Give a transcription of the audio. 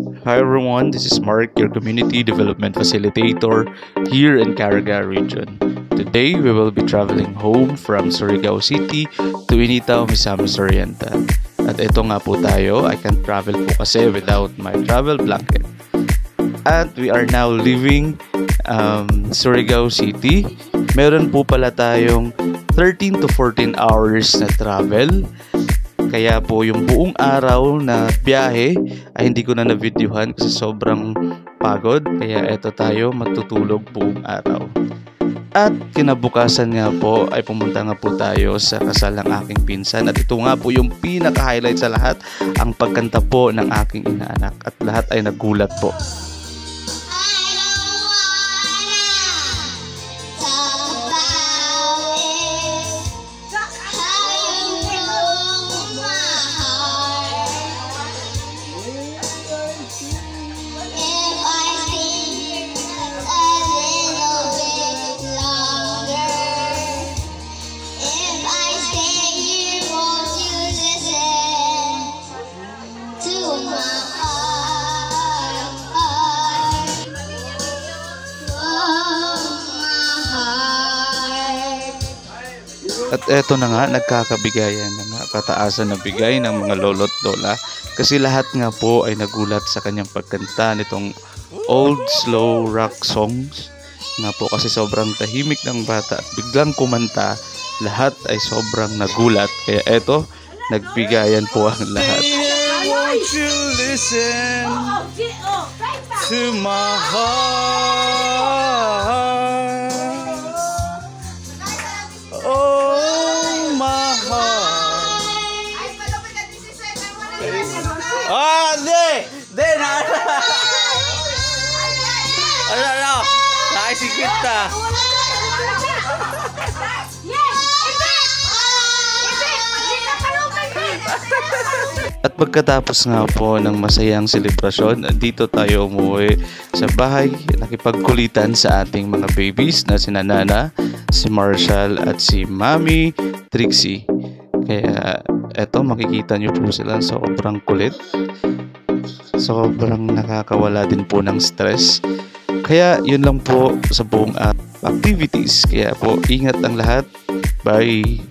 Hi everyone, this is Mark, your Community Development Facilitator here in Caraga region. Today, we will be traveling home from Surigao City to Initaw, Misamis Oriental. At ito nga po tayo, I can't travel po kasi without my travel blanket. At we are now leaving Surigao City. Meron po pala tayong 13 to 14 hours na travel. Kaya po yung buong araw na biyahe ay hindi ko na na-videohan kasi sobrang pagod. Kaya eto tayo matutulog buong araw. At kinabukasan nga po ay pumunta nga po tayo sa kasal ng aking pinsan. At ito nga po yung pinaka-highlight sa lahat, ang pagkanta po ng aking inaanak. At lahat ay nagulat po. At eto na nga, nagkakabigayan na nga, kataasan na bigay ng mga lolo't lola kasi lahat nga po ay nagulat sa kanyang pagkanta nitong old slow rock songs nga po kasi sobrang tahimik ng bata at biglang kumanta, lahat ay sobrang nagulat kaya eto, nagbigayan po ang lahat. Won't you listen to my heart? Hindi na. Ano? Nakaisipit ka. At pagkatapos nga po ng masayang selebrasyon, dito tayo umuwi sa bahay, nakipagkulitan sa ating mga babies na si Nana, si Marshall at si Mami Trixie. Kaya eto, makikita nyo po sila, sobrang kulit. Sobrang nakakawala din po ng stress. Kaya yun lang po sa buong activities. Kaya po, ingat ang lahat. Bye!